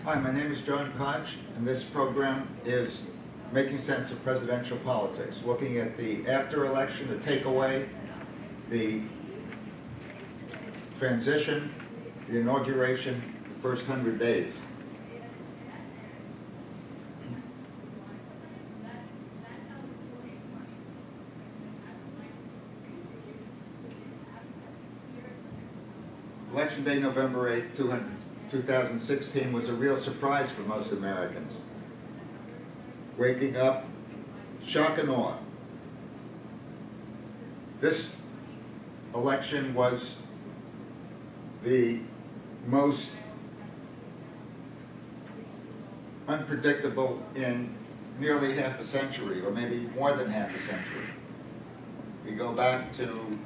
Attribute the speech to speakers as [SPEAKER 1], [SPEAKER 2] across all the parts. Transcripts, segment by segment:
[SPEAKER 1] Hi, my name is John Koch, and this program is Making Sense of Presidential Politics, looking at the after-election, the takeaway, the transition, the inauguration, the first 100 days. Election Day, November 8th, 2016 was a real surprise for most Americans. Waking up, shock and awe. This election was the most unpredictable in nearly half a century, or maybe more than half a century. We go back to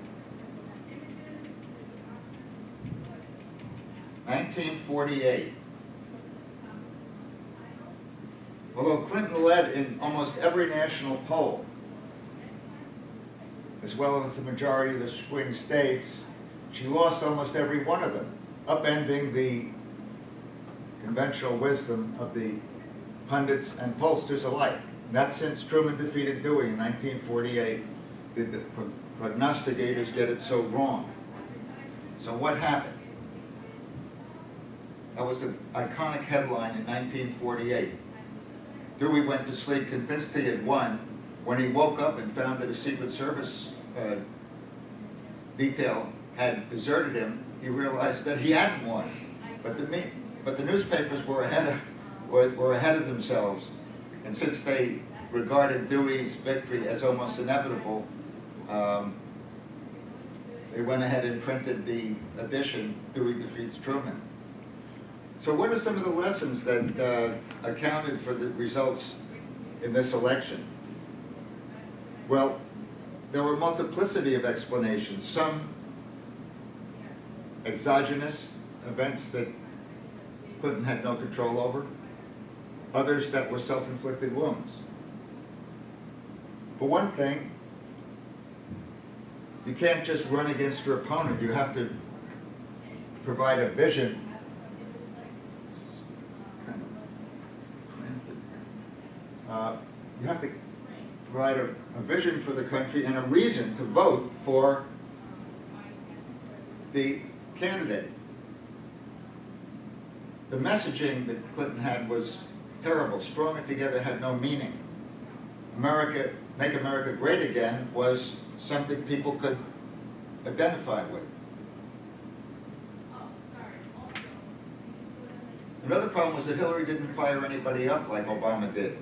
[SPEAKER 1] 1948. Although Clinton led in almost every national poll, as well as the majority of the swing states, she lost almost every one of them, upending the conventional wisdom of the pundits and pollsters alike. Not since Truman defeated Dewey in 1948 did the prognosticators get it so wrong. So what happened? That was an iconic headline in 1948. Dewey went to sleep convinced he had won. When he woke up and found that a Secret Service detail had deserted him, he realized that he hadn't won. But the newspapers were ahead of themselves, and since they regarded Dewey's victory as almost inevitable, they went ahead and printed the edition, Dewey defeats Truman. So what are some of the lessons that accounted for the results in this election? Well, there were a multiplicity of explanations, some exogenous events that Clinton had no control over, others that were self-inflicted wounds. For one thing, you can't just run against your opponent. You have to provide a vision. You have to provide a vision for the country and a reason to vote for the candidate. The messaging that Clinton had was terrible. Strong it together had no meaning. America, make America great again was something people could identify with. Another problem was that Hillary didn't fire anybody up like Obama did.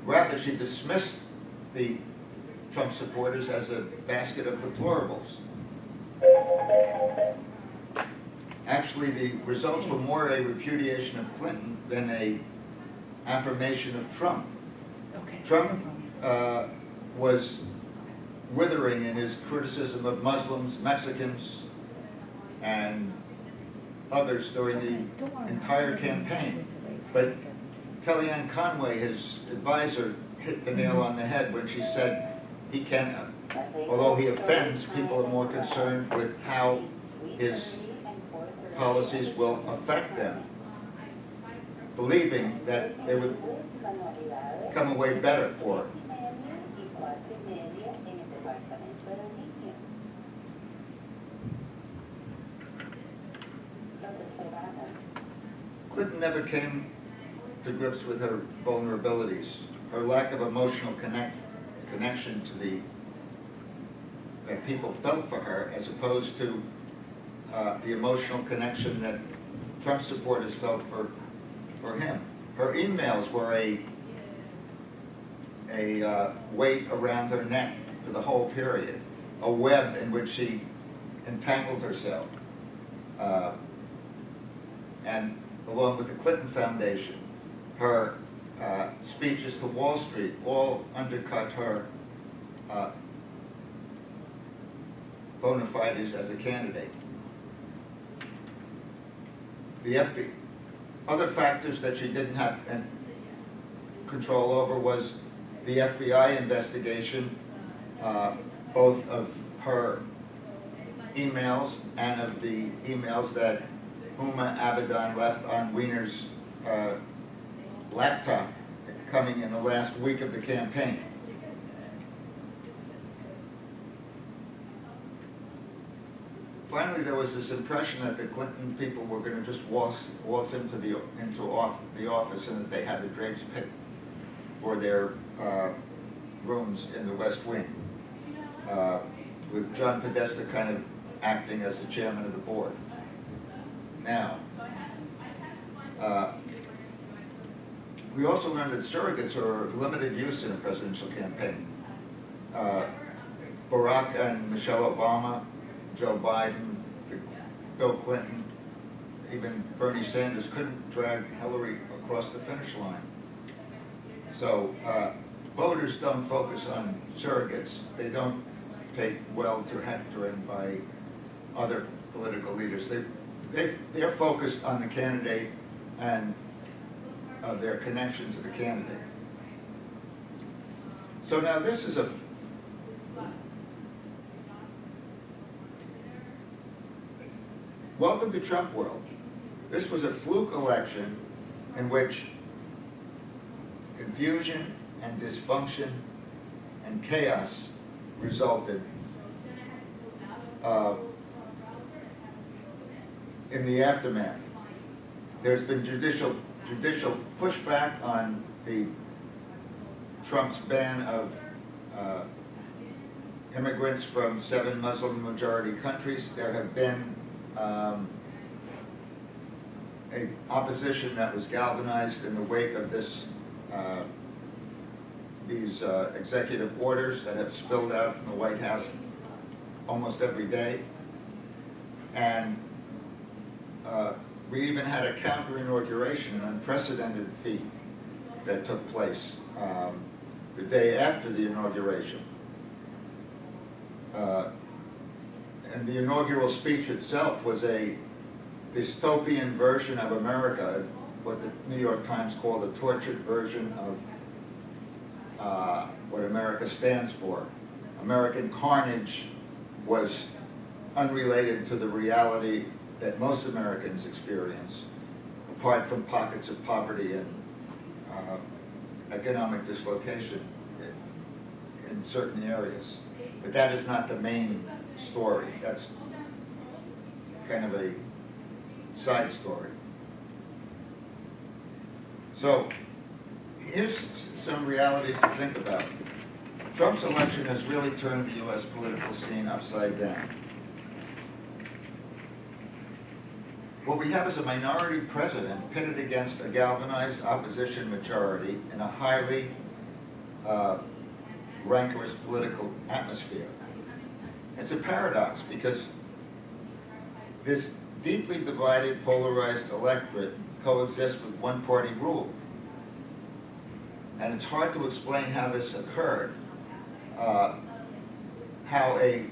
[SPEAKER 1] Rather, she dismissed the Trump supporters as a basket of deplorables. Actually, the results were more a repudiation of Clinton than an affirmation of Trump.
[SPEAKER 2] Okay.
[SPEAKER 1] Trump was withering in his criticism of Muslims, Mexicans, and others during the entire campaign. But Kellyanne Conway, his advisor, hit the nail on the head when she said he can, although he offends, people are more concerned with how his policies will affect them, believing that they would come away better for it. Clinton never came to grips with her vulnerabilities, her lack of emotional connection to that people felt for her, as opposed to the emotional connection that Trump supporters felt for him. Her emails were a weight around her neck for the whole period, a web in which she entangled herself. And along with the Clinton Foundation, her speeches to Wall Street all undercut her bona fides as a candidate. The FBI, other factors that she didn't have control over was the FBI investigation, both of her emails and of the emails that Huma Abedon left on Weiner's laptop coming in the last week of the campaign. Finally, there was this impression that the Clinton people were going to just waltz into the office, and that they had the drapes picked for their rooms in the West Wing, with John Podesta kind of acting as the chairman of the board. Now, we also learned that surrogates are of limited use in a presidential campaign. Barack and Michelle Obama, Joe Biden, Bill Clinton, even Bernie Sanders couldn't drag Hillary across the finish line. So voters don't focus on surrogates. They don't take well to hectoring by other political leaders. They're focused on the candidate and their connection to the candidate. So now this is welcome to Trump world. This was a fluke election in which confusion and dysfunction and chaos resulted in the aftermath. There's been judicial pushback on Trump's ban of immigrants from 7 Muslim majority countries. There have been a opposition that was galvanized in the wake of these executive orders that have spilled out from the White House almost every day. And we even had a counter-inauguration, an unprecedented feat that took place the day after the inauguration. And the inaugural speech itself was a dystopian version of America, what the New York Times called a tortured version of what America stands for. American carnage was unrelated to the reality that most Americans experience, apart from pockets of poverty and economic dislocation in certain areas. But that is not the main story. That's kind of a side story. So here's some realities to think about. Trump's election has really turned the U.S. political scene upside down. What we have is a minority president pitted against a galvanized opposition majority in a highly rancorous political atmosphere. It's a paradox because this deeply divided, polarized electorate coexists with one-party rule. And it's hard to explain how this occurred, how a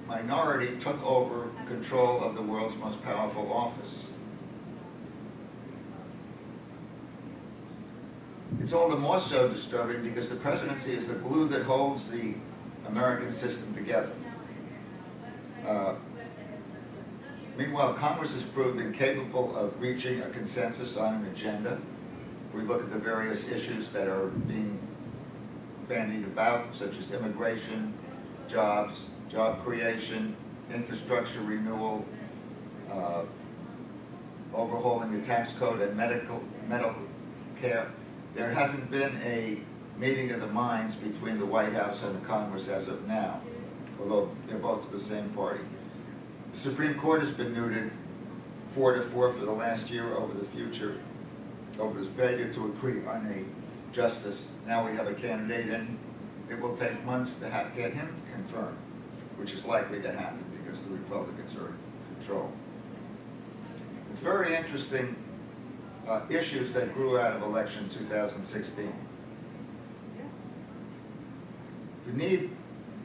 [SPEAKER 1] minority took over control of the world's most powerful office. It's all the more so disturbing because the presidency is the glue that holds the American system together. Meanwhile, Congress has proved incapable of reaching a consensus on an agenda. We look at the various issues that are being bandied about, such as immigration, jobs, job creation, infrastructure renewal, overhauling the tax code, and medical care. There hasn't been a meeting of the minds between the White House and the Congress as of now, although they're both the same party. The Supreme Court has been neutered 4-4 for the last year over the future, over the failure to agree on a justice. Now we have a candidate, and it will take months to get him confirmed, which is likely to happen because the Republicans are in control. It's very interesting issues that grew out of election 2016. The need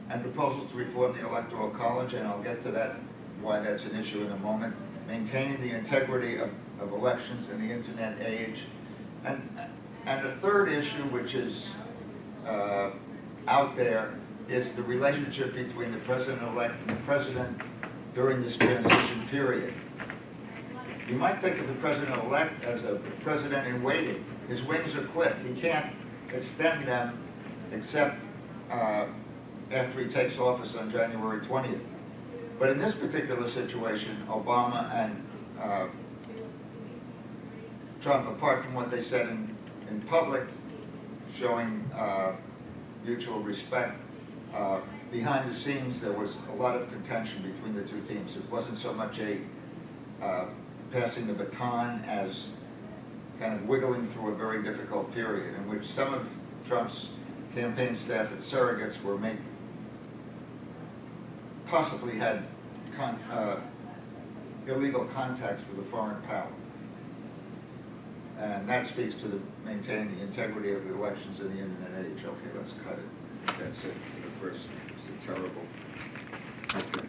[SPEAKER 1] and proposals to reform the Electoral College, and I'll get to that, why that's an issue in a moment, maintaining the integrity of elections in the internet age, and the third issue, which is out there, is the relationship between the president-elect and the president during this transition period. You might think of the president-elect as a president in waiting. His wings are clipped. He can't extend them except after he takes office on January 20th. But in this particular situation, Obama and Trump, apart from what they said in public, showing mutual respect, behind the scenes there was a lot of contention between the two teams. It wasn't so much a passing the baton as kind of wiggling through a very difficult period in which some of Trump's campaign staff and surrogates were possibly had illegal contacts with a foreign power. And that speaks to maintaining the integrity of the elections in the internet age. Okay, let's cut it. That's it for the first. It's a terrible. Okay.